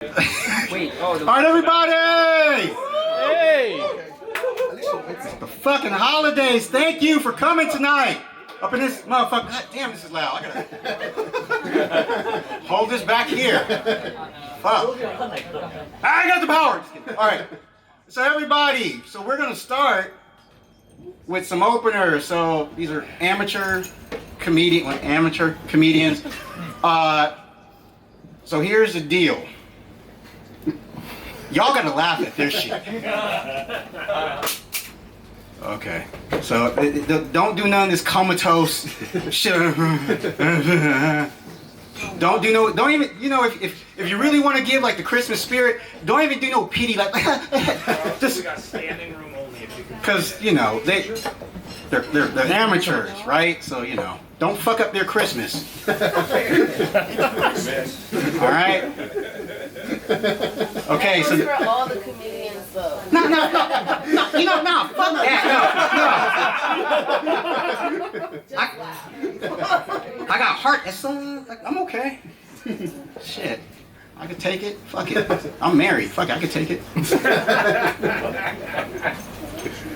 Wait, oh, all right, everybody! Hey! The fucking holidays. Thank you for coming tonight. Up in this motherfucker. God damn, this is loud. I gotta hold this back here. Fuck. I got the power. All right. So everybody, so we're gonna start with some openers. So these are amateur comedians. So here's the deal. Y'all gotta laugh at this shit. Okay. So don't do none of this comatose shit. Don't even, you know, if you really want to give like the Christmas spirit, don't even do no pity like just We got standing room only if you can. because you know they're amateurs, right? So you know, don't fuck up their Christmas. All right. Okay, so for all the comedians though. no, fuck that, Just laugh. I got heart. I'm okay. Shit, I could take it. Fuck it. I'm married. Fuck it, I could take it.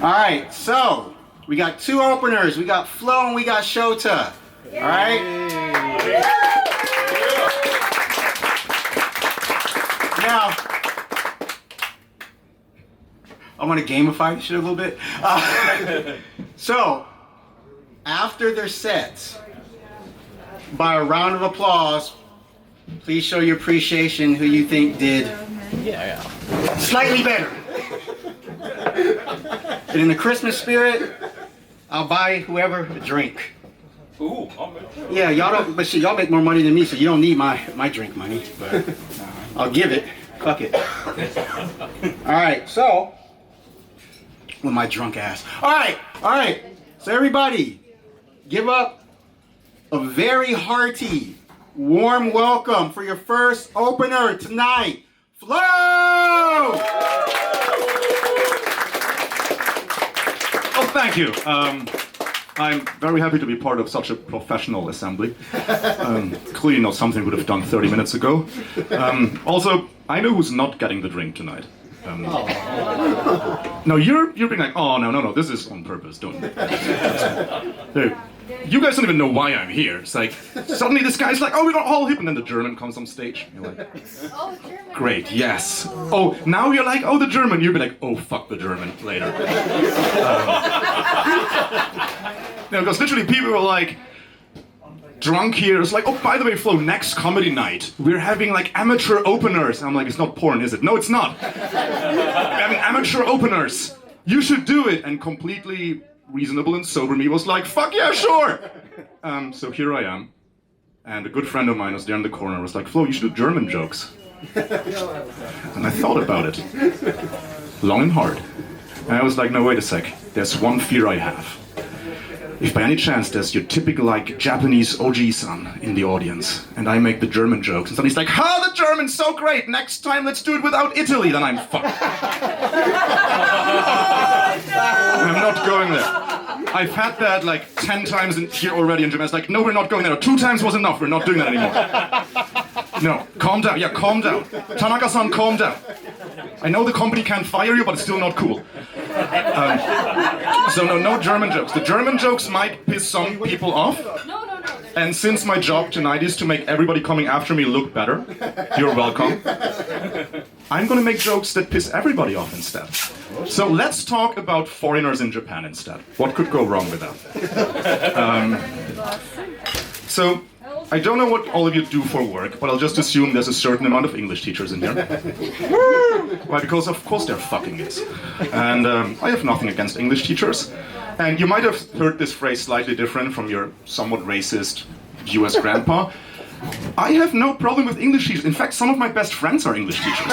All right, so we got two openers. We got Flo and we got Shota. All right. Now, I want to gamify this shit a little bit. So, after their sets, by a round of applause, please show your appreciation who you think did slightly better. And in the Christmas spirit, I'll buy whoever a drink. Ooh, I'll make Yeah, y'all don't, but see, y'all make more money than me, so you don't need my drink money. But I'll give it. Fuck it. All right, so with my drunk ass. All right. So everybody, give up a very hearty, warm welcome for your first opener tonight, Flo. Oh, thank you. I'm very happy to be part of such a professional assembly. Clearly not something I would have done 30 minutes ago. Also, I know who's not getting the drink tonight. No, you're being like, oh, no, this is on purpose, don't you? Hey, you guys don't even know why I'm here. It's like, suddenly this guy's like, oh, we're all hip, and then the German comes on stage. You're like, Oh, German. great, yes. Oh, now you're like, oh, the German. You'll be like, oh, fuck the German later. No, because literally people were like, drunk here. It's like, oh, by the way, Flo, next comedy night, we're having like amateur openers. And I'm like, it's not porn, is it? No, it's not. We're having amateur openers. You should do it. And completely reasonable and sober me was like, fuck yeah, sure. So here I am. And a good friend of mine was there in the corner, was like, Flo, you should do German jokes. And I thought about it. Long and hard. And I was like, no, wait a sec. There's one fear I have. If by any chance there's your typical like Japanese OG-san in the audience, and I make the German jokes, and somebody's like, "Ha, the German's so great! Next time let's do it without Italy," then I'm fucked. I'm not going there. I've had that like 10 times here already in Japan. It's like, no, we're not going there. 2 times was enough. We're not doing that anymore. No, calm down. Yeah, calm down. Tanaka-san, calm down. I know the company can't fire you, but it's still not cool. So no German jokes. The German jokes might piss some people off. No. And since my job tonight is to make everybody coming after me look better, you're welcome. I'm gonna make jokes that piss everybody off instead. So let's talk about foreigners in Japan instead. What could go wrong with that? So I don't know what all of you do for work, but I'll just assume there's a certain amount of English teachers in here. Why? Because of course they're fucking it. And I have nothing against English teachers. And you might have heard this phrase slightly different from your somewhat racist US grandpa. I have no problem with English teachers. In fact, some of my best friends are English teachers.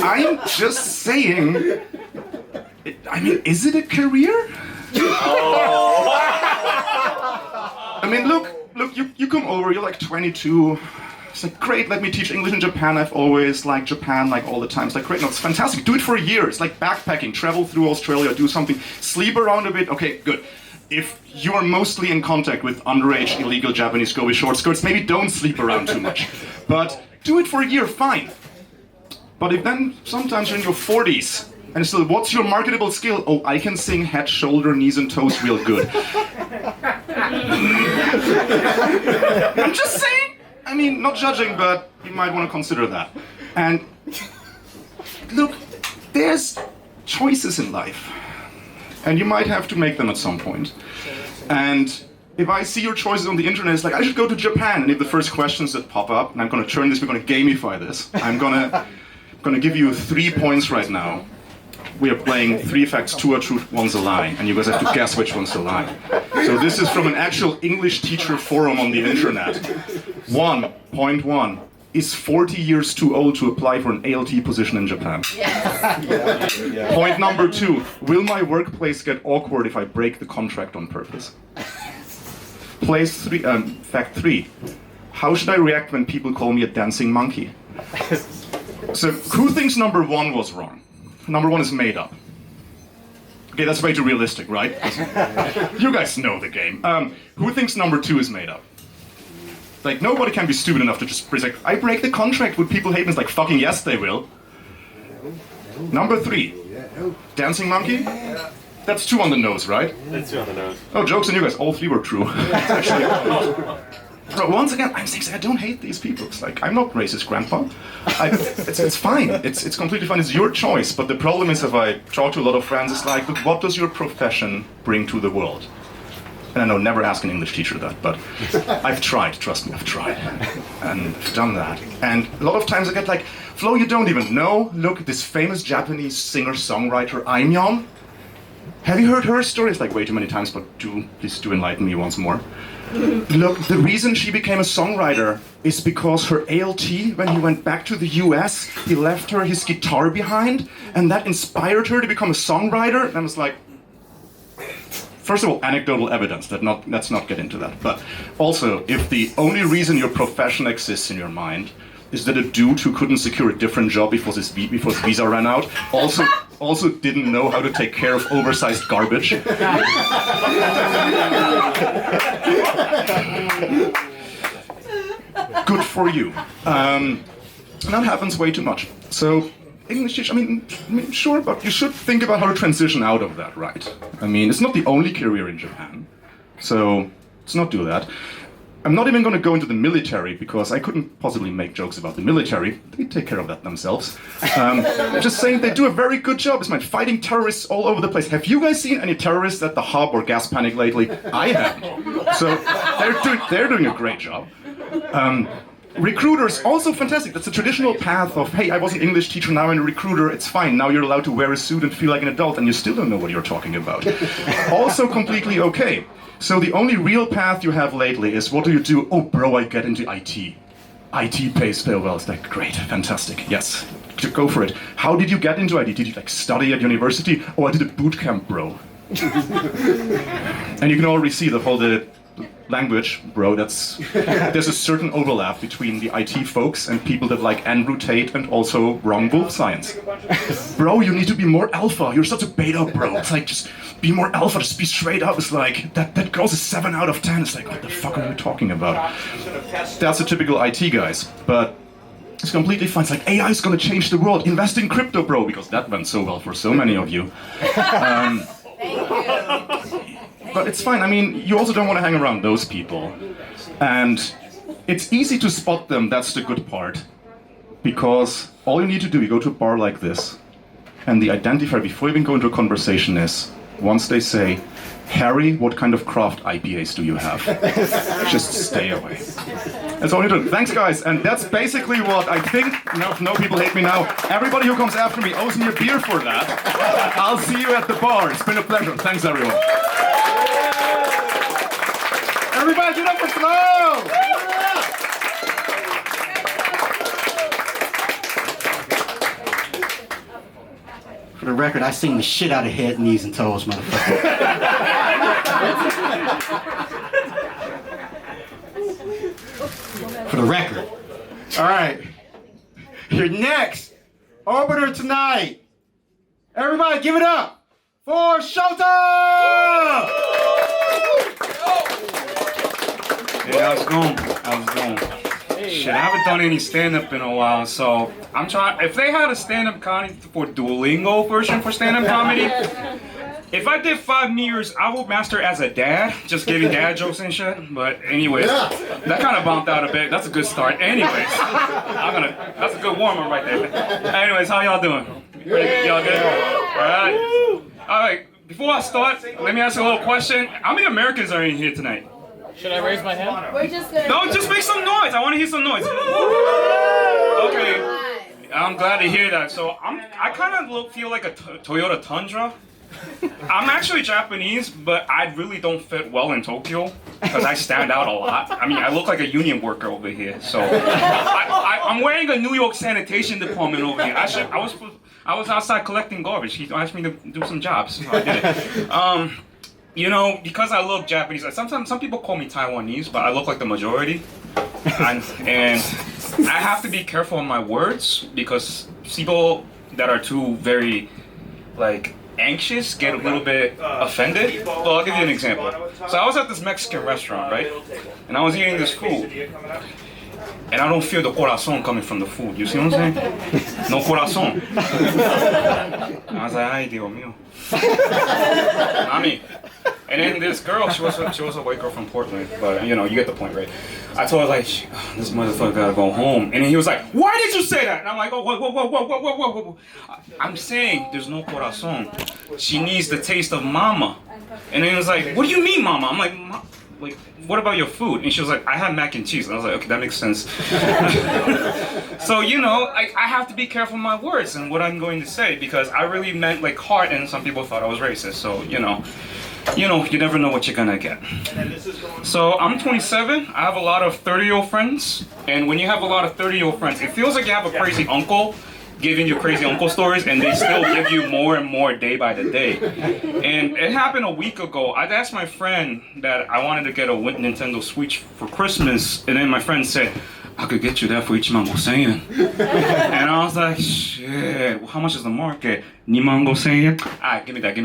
I'm just saying, I mean, is it a career? I mean, look, you come over, you're like 22. It's like, great, let me teach English in Japan. I've always liked Japan, like all the time. It's like, great, no, it's fantastic. Do it for a year. It's like backpacking, travel through Australia, do something, sleep around a bit. Okay, good. if you are mostly in contact with underage illegal Japanese girl with short skirts, maybe don't sleep around too much. But do it for a year, fine. But if then sometimes you're in your 40s and still, what's your marketable skill? Oh, I can sing head, shoulder, knees, and toes real good. I'm just saying. I mean, not judging, but you might want to consider that. And look, there's choices in life. And you might have to make them at some point. And if I see your choices on the internet, it's like, I should go to Japan. And if the first questions that pop up, and I'm going to turn this, we're going to gamify this. I'm going to give you 3 points right now. We are playing 3 facts, 2 are truth, 1's a lie. And you guys have to guess which one's a lie. So this is from an actual English teacher forum on the internet. 1.1. Is 40 years too old to apply for an ALT position in Japan? Yes. Point number 2. Will my workplace get awkward if I break the contract on purpose? Fact 3. How should I react when people call me a dancing monkey? So, who thinks number 1 was wrong? Number 1 is made up. Okay, that's way too realistic, right? You guys know the game. Who thinks number 2 is made up? Like, nobody can be stupid enough to just like, I break the contract, would people hate me? It's like, fucking yes, they will. Number 3. Dancing monkey? That's 2 on the nose, right? That's 2 on the nose. Oh, jokes on you guys, all 3 were true. Actually, but once again, I'm saying I don't hate these people. It's like, I'm not racist, Grandpa. It's fine. It's completely fine. It's your choice. But the problem is, if I talk to a lot of friends, it's like, look, what does your profession bring to the world? And I know, never ask an English teacher that, but I've tried, trust me, I've tried. And I've done that. And a lot of times I get like, Flo, you don't even know, look, this famous Japanese singer-songwriter, Aimyon. Have you heard her story? It's like way too many times, but please do enlighten me once more. Look, the reason she became a songwriter is because her ALT, when he went back to the US, he left her his guitar behind, and that inspired her to become a songwriter. And I was like, first of all, anecdotal evidence, let's not get into that. But also, if the only reason your profession exists in your mind is that a dude who couldn't secure a different job before his visa ran out also didn't know how to take care of oversized garbage. Good for you. That happens way too much. So, English teacher, I mean, sure, but you should think about how to transition out of that, right? I mean, it's not the only career in Japan, so let's not do that. I'm not even going to go into the military because I couldn't possibly make jokes about the military. They take care of that themselves. I'm just saying they do a very good job. It's like fighting terrorists all over the place. Have you guys seen any terrorists at the hub or gas panic lately? I haven't. So they're doing a great job. Recruiters, also fantastic. That's a traditional path of, hey, I was an English teacher, now I'm a recruiter, it's fine. Now you're allowed to wear a suit and feel like an adult and you still don't know what you're talking about. Also completely okay. So the only real path you have lately is, what do you do? Oh, bro, I get into IT. IT pays very well. It's like, great, fantastic, yes, go for it. How did you get into IT? Did you like study at university? Oh, I did a boot camp, bro. And you can already see the whole language, bro, there's a certain overlap between the IT folks and people that like Andrew Tate and also wrong wolf science. Bro, you need to be more alpha. You're such a beta, bro. It's like, just be more alpha, just be straight up. It's like, that girl's a 7 out of 10. It's like, what the fuck are you talking about? That's the typical IT guys, but it's completely fine. It's like, AI is gonna change the world. Invest in crypto, bro, because that went so well for so many of you. Thank you. But it's fine. I mean, you also don't want to hang around those people. And it's easy to spot them, that's the good part. Because all you need to do, you go to a bar like this, and the identifier before you even go into a conversation is, once they say, Harry, what kind of craft IPAs do you have? Just stay away. That's all you do. Thanks, guys. And that's basically what I think. No people hate me now. Everybody who comes after me owes me a beer for that. I'll see you at the bar. It's been a pleasure. Thanks, everyone. Everybody get up for Flo! For the record, I sing the shit out of head, knees, and toes, motherfucker. For the record. All right. Your next opener tonight. Everybody give it up for Shota! Yeah, how's it going? How's it going? Shit, I haven't done any stand-up in a while, so I'm trying. If they had a stand-up comedy for Duolingo version for stand-up comedy, if I did 5 years, I would master as a dad, just giving dad jokes and shit. But anyways, that kind of bumped out a bit. That's a good start. Anyways, that's a good warm-up right there. Anyways, how y'all doing? Y'all good? All right. Before I start, let me ask you a little question. How many Americans are in here tonight? Should I raise my hand? We're just gonna. No, just make some noise. I want to hear some noise. Okay. I'm glad to hear that. So I kind of feel like a Toyota Tundra. I'm actually Japanese, but I really don't fit well in Tokyo because I stand out a lot. I mean, I look like a union worker over here. So I'm wearing a New York sanitation department over here. I was outside collecting garbage. He asked me to do some jobs. So I did it. You know, because I look Japanese, sometimes some people call me Taiwanese, but I look like the majority. And I have to be careful on my words because people that are too very, like, anxious get a little bit offended. Well, I'll give you an example. So I was at this Mexican restaurant, right? And I was eating this food. And I don't feel the corazon coming from the food. You see what I'm saying? No corazon. I was like, ay, Dios mío. I mean, and then this girl, she was a white girl from Portland, but you know, you get the point, right? I told her like, this motherfucker gotta go home, and then he was like, why did you say that? And I'm like, oh, whoa. I'm saying there's no corazon. She needs the taste of mama. And then he was like, what do you mean, mama? I'm like, what about your food? And she was like, I had mac and cheese. And I was like, okay, that makes sense. So, you know, I have to be careful with my words and what I'm going to say because I really meant like heart and some people thought I was racist. So, you never know what you're gonna get. So I'm 27, I have a lot of 30-year-old friends. And when you have a lot of 30-year-old friends, it feels like you have a crazy uncle giving you crazy uncle stories, and they still give you more and more day by the day. And it happened a week ago. I'd asked my friend that I wanted to get a Nintendo Switch for Christmas, and then my friend said, I could get you that for 1,500 yen. And I was like, shit, how much is the market? 2,500 yen? Alright, give me that.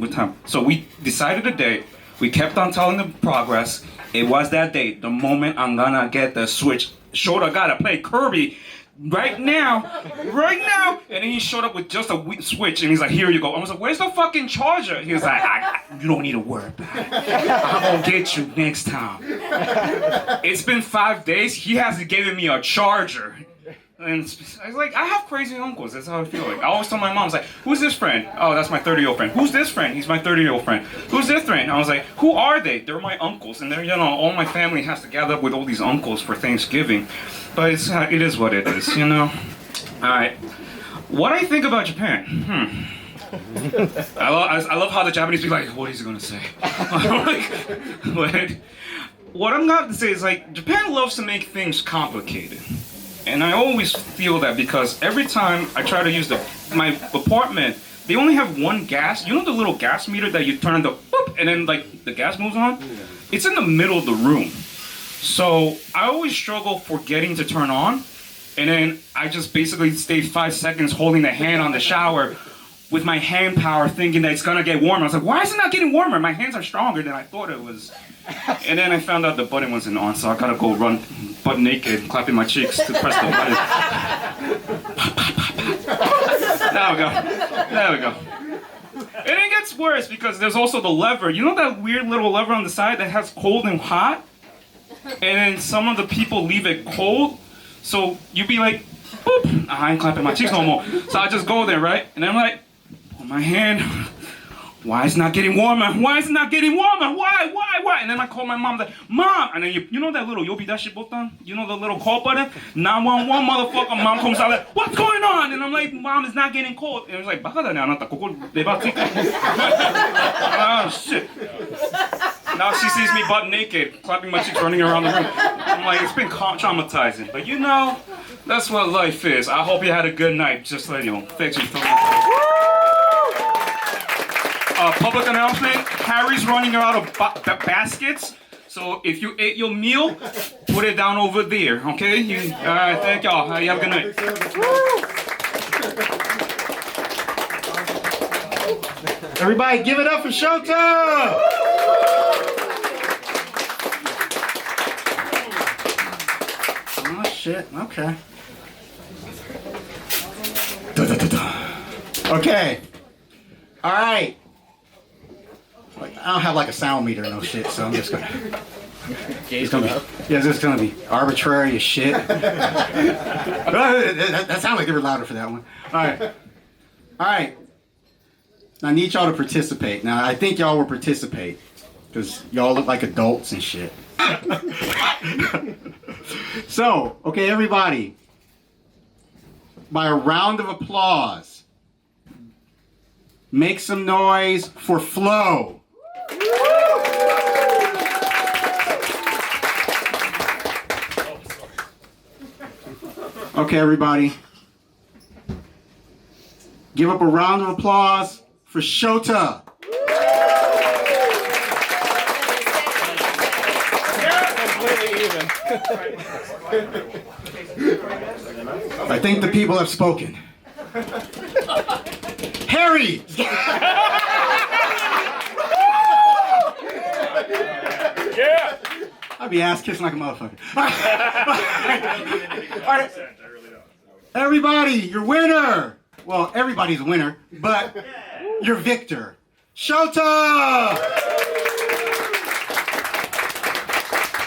What time? So we decided a date. We kept on telling the progress. It was that date, the moment I'm gonna get the Switch. Shota gotta play Kirby. Right now, and then he showed up with just a Switch, and he's like, here you go. I was like, where's the fucking charger? He was like, you don't need to worry about it. I'm gonna get you next time. It's been 5 days, he hasn't given me a charger. And I was like, I have crazy uncles, that's how I feel like. I always tell my mom, I was like, who's this friend? Oh, that's my 30-year-old friend. Who's this friend? He's my 30-year-old friend. Who's this friend? I was like, who are they? They're my uncles, and they're, all my family has to gather up with all these uncles for Thanksgiving. But it is what it is, Alright, what I think about Japan, I love how the Japanese be like, what is he gonna say? What I'm going to say is like, Japan loves to make things complicated. And I always feel that because every time I try to use my apartment, they only have one gas. You know the little gas meter that you turn the boop, and then like the gas moves on? It's in the middle of the room. So I always struggle forgetting to turn on. And then I just basically stay 5 seconds holding the hand on the shower with my hand power thinking that it's gonna get warmer. I was like, why is it not getting warmer? My hands are stronger than I thought it was. And then I found out the button wasn't on, so I gotta go run butt naked, clapping my cheeks to press the button. There we go. And it gets worse because there's also the lever. You know that weird little lever on the side that has cold and hot? And then some of the people leave it cold. So you be like, boop, I ain't clapping my cheeks no more. So I just go there, right? And I'm like, put my hand, why is it not getting warmer? Why? And then I call my mom, like, Mom! And then you know that little yobidashi button? You know the little call button? 911, motherfucker. Mom comes out like, what's going on? And I'm like, Mom, it's not getting cold. And it's like, baka da ne, anata, koko deba tsuite. Oh, shit. Now she sees me butt naked, clapping my cheeks, running around the room. I'm like, it's been traumatizing. But that's what life is. I hope you had a good night. Just let you know. Thanks for coming. Public announcement, Harry's running out of baskets. So if you ate your meal, put it down over there, okay? All right, thank y'all. You have a good night. Everybody give it up for Shota! shit. Okay. Okay. All right. Like, I don't have like a sound meter or no shit, so I'm just gonna. It's gonna be, yeah, it's gonna be arbitrary as shit. that sounded like they were louder for that one. All right. All right. Now, I need y'all to participate. Now, I think y'all will participate because y'all look like adults and shit. So, okay, everybody. By a round of applause, make some noise for Flo. Okay, everybody. Give up a round of applause for Shota. Completely even. I think the people have spoken. Harry! Yeah. I'd be ass kissing like a motherfucker. All right. Everybody, your winner. Well, everybody's a winner, but your victor, Shota.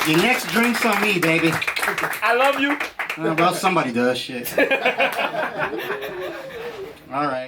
Your next drink's on me, baby. I love you. Well, somebody does shit. All right.